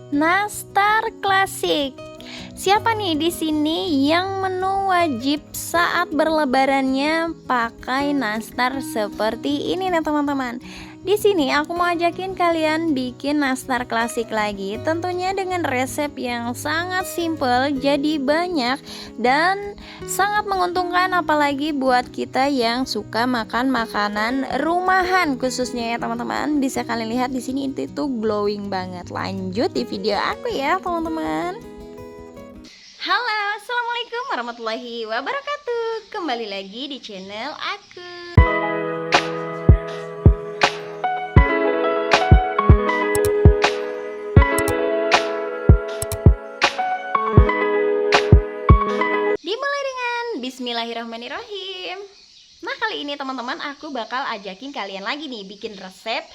Nastar klasik. Siapa nih di sini yang menu wajib saat berlebarannya pakai nastar seperti ini nih teman-teman? Di sini aku mau ajakin kalian bikin nastar klasik lagi, tentunya dengan resep yang sangat simple, jadi banyak dan sangat menguntungkan, apalagi buat kita yang suka makan makanan rumahan khususnya ya teman-teman. Bisa kalian lihat di sini itu tuh glowing banget. Lanjut di video aku ya teman-teman. Halo, assalamualaikum warahmatullahi wabarakatuh. Kembali lagi di channel aku. Dimulai dengan Bismillahirrahmanirrahim. Nah, kali ini teman-teman aku bakal ajakin kalian lagi nih bikin resep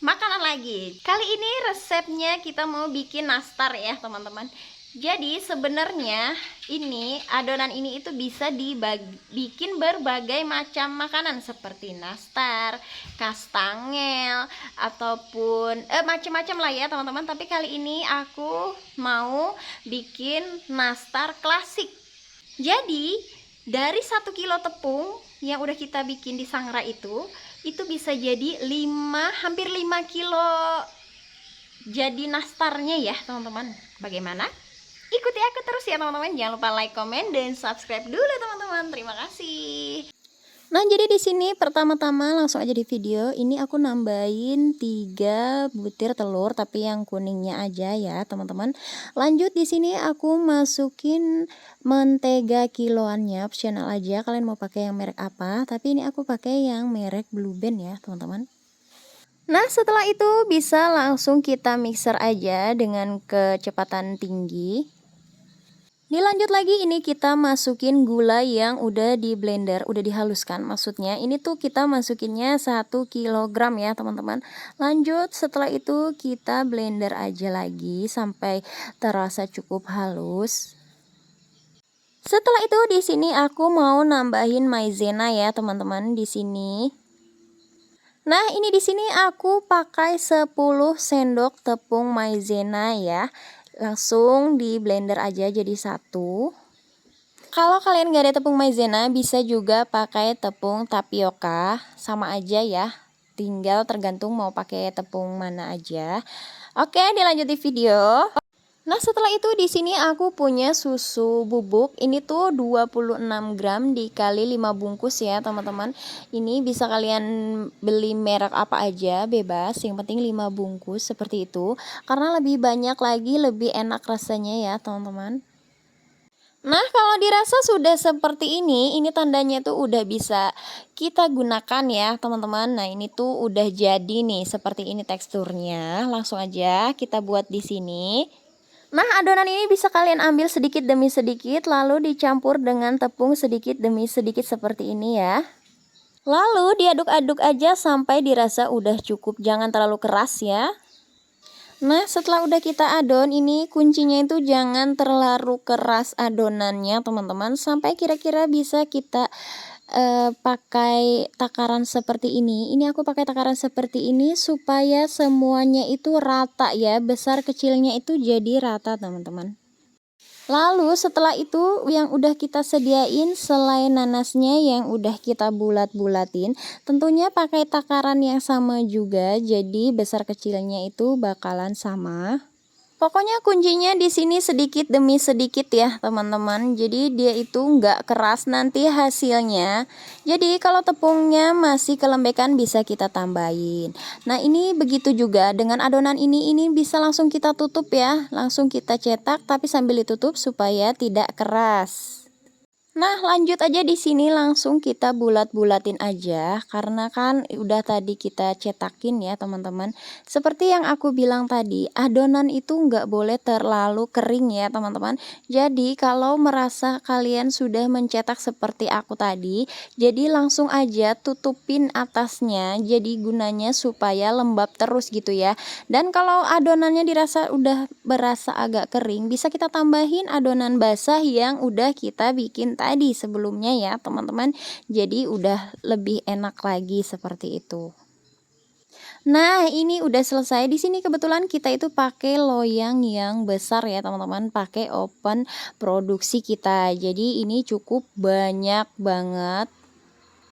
makanan lagi. Kali ini resepnya kita mau bikin nastar ya teman-teman. Jadi sebenarnya ini adonan ini itu bisa dibikin berbagai macam makanan seperti nastar, kastangel ataupun macam-macam lah ya teman-teman. Tapi kali ini aku mau bikin nastar klasik. Jadi dari 1 kilo tepung yang udah kita bikin di Sangra itu bisa jadi hampir 5 kilo jadi nastarnya ya teman-teman. Bagaimana? Ikuti aku terus ya teman-teman. Jangan lupa like, comment, dan subscribe dulu teman-teman. Terima kasih. Nah, jadi di sini pertama-tama langsung aja di video ini aku nambahin 3 butir telur tapi yang kuningnya aja ya, teman-teman. Lanjut di sini aku masukin mentega kiloannya, opsional aja kalian mau pakai yang merek apa, tapi ini aku pakai yang merek Blue Band ya, teman-teman. Nah, setelah itu bisa langsung kita mixer aja dengan kecepatan tinggi. Dilanjut lagi, ini kita masukin gula yang udah di blender, udah dihaluskan. Maksudnya ini tuh kita masukinnya 1 kilogram ya teman-teman. Lanjut setelah itu kita blender aja lagi sampai terasa cukup halus. Setelah itu di sini aku mau nambahin maizena ya teman-teman di sini. Nah, ini di sini aku pakai 10 sendok tepung maizena ya. Langsung di blender aja jadi satu. Kalau kalian gak ada tepung maizena, bisa juga pakai tepung tapioka, sama aja ya. Tinggal tergantung mau pakai tepung mana aja. Oke, dilanjut di video. Nah, setelah itu di sini aku punya susu bubuk. Ini tuh 26 gram dikali 5 bungkus ya, teman-teman. Ini bisa kalian beli merek apa aja, bebas. Yang penting 5 bungkus seperti itu. Karena lebih banyak lagi, lebih enak rasanya ya, teman-teman. Nah, kalau dirasa sudah seperti ini tandanya tuh udah bisa kita gunakan ya, teman-teman. Nah, ini tuh udah jadi nih, seperti ini teksturnya. Langsung aja kita buat di sini. Nah, adonan ini bisa kalian ambil sedikit demi sedikit, lalu dicampur dengan tepung sedikit demi sedikit seperti ini ya. Lalu diaduk-aduk aja sampai dirasa udah cukup, jangan terlalu keras ya. Nah, setelah udah kita adon, ini kuncinya itu jangan terlalu keras adonannya teman-teman, sampai kira-kira bisa kita pakai takaran seperti ini. Ini aku pakai takaran seperti ini supaya semuanya itu rata ya, besar kecilnya itu jadi rata teman-teman. Lalu setelah itu yang udah kita sediain selain nanasnya yang udah kita bulat-bulatin, tentunya pakai takaran yang sama juga, jadi besar kecilnya itu bakalan sama. Pokoknya kuncinya di sini sedikit demi sedikit ya teman-teman. Jadi dia itu nggak keras nanti hasilnya. Jadi kalau tepungnya masih kelembekan bisa kita tambahin. Nah, ini begitu juga dengan adonan ini bisa langsung kita tutup ya. Langsung kita cetak tapi sambil ditutup supaya tidak keras. Nah, lanjut aja di sini langsung kita bulat-bulatin aja karena kan udah tadi kita cetakin ya teman-teman. Seperti yang aku bilang tadi, adonan itu nggak boleh terlalu kering ya teman-teman. Jadi kalau merasa kalian sudah mencetak seperti aku tadi, jadi langsung aja tutupin atasnya. Jadi gunanya supaya lembab terus gitu ya. Dan kalau adonannya dirasa udah berasa agak kering, bisa kita tambahin adonan basah yang udah kita bikin tadi sebelumnya ya teman-teman. Jadi udah lebih enak lagi seperti itu. Nah, ini udah selesai. Di sini kebetulan kita itu pakai loyang yang besar ya, teman-teman, pakai oven produksi kita. Jadi ini cukup banyak banget.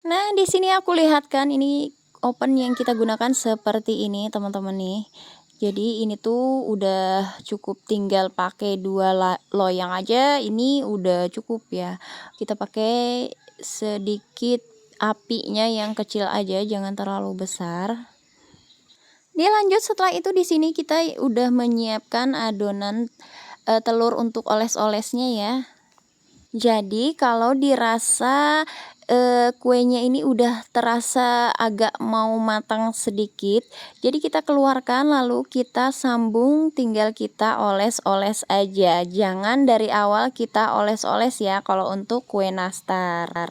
Nah, di sini aku lihatkan ini oven yang kita gunakan seperti ini, teman-teman nih. Jadi ini tuh udah cukup, tinggal pakai loyang aja ini udah cukup ya. Kita pakai sedikit apinya yang kecil aja, jangan terlalu besar. Dia lanjut setelah itu di sini kita udah menyiapkan adonan telur untuk oles-olesnya ya. Jadi kalau dirasa kuenya ini udah terasa agak mau matang sedikit, jadi kita keluarkan lalu kita sambung, tinggal kita oles-oles aja. Jangan dari awal kita oles-oles ya kalau untuk kue nastar.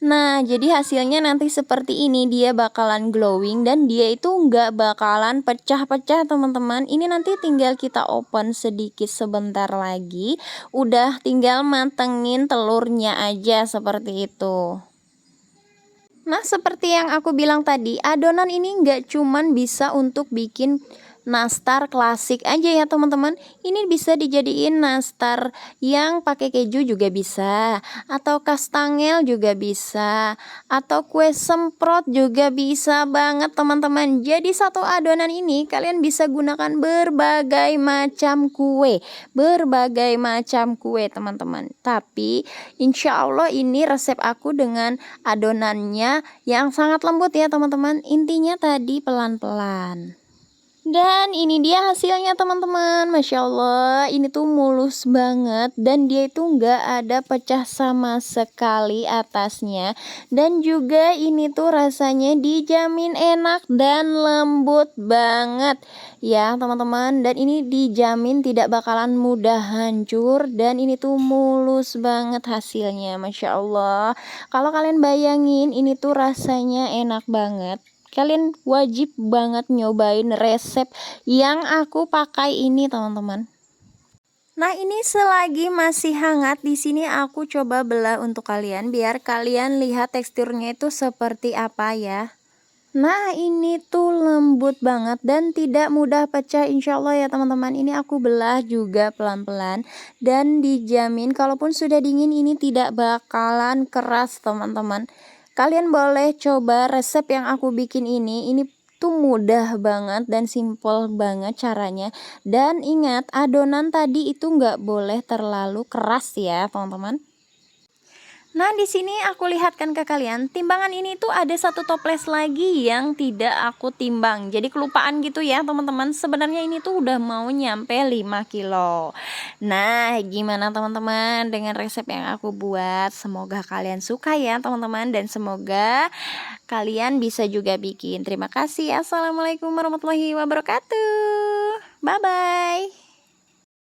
Nah, jadi hasilnya nanti seperti ini, dia bakalan glowing dan dia itu nggak bakalan pecah-pecah teman-teman. Ini nanti tinggal kita open sedikit sebentar lagi, udah tinggal mantengin telurnya aja seperti itu. Nah, seperti yang aku bilang tadi, adonan ini nggak cuman bisa untuk bikin nastar klasik aja ya teman-teman. Ini bisa dijadiin nastar yang pakai keju juga bisa, atau kastangel juga bisa, atau kue semprot juga bisa banget teman-teman. Jadi satu adonan ini kalian bisa gunakan berbagai macam kue, teman-teman. Tapi insya Allah ini resep aku dengan adonannya yang sangat lembut ya teman-teman. Intinya tadi pelan-pelan. Dan ini dia hasilnya teman-teman. Masya Allah, ini tuh mulus banget dan dia itu nggak ada pecah sama sekali atasnya. Dan juga ini tuh rasanya dijamin enak dan lembut banget ya teman-teman. Dan ini dijamin tidak bakalan mudah hancur dan ini tuh mulus banget hasilnya. Masya Allah, kalau kalian bayangin ini tuh rasanya enak banget. Kalian wajib banget nyobain resep yang aku pakai ini, teman-teman. Nah, ini selagi masih hangat di sini aku coba belah untuk kalian biar kalian lihat teksturnya itu seperti apa ya. Nah, ini tuh lembut banget dan tidak mudah pecah insya Allah ya teman-teman. Ini aku belah juga pelan-pelan dan dijamin kalaupun sudah dingin ini tidak bakalan keras teman-teman. Kalian boleh coba resep yang aku bikin ini tuh mudah banget dan simple banget caranya. Dan ingat, adonan tadi itu nggak boleh terlalu keras ya teman-teman. Nah, di sini aku lihatkan ke kalian, timbangan ini tuh ada satu toples lagi yang tidak aku timbang. Jadi kelupaan gitu ya, teman-teman. Sebenarnya ini tuh udah mau nyampe 5 kilo. Nah, gimana teman-teman dengan resep yang aku buat? Semoga kalian suka ya, teman-teman, dan semoga kalian bisa juga bikin. Terima kasih. Assalamualaikum warahmatullahi wabarakatuh. Bye bye.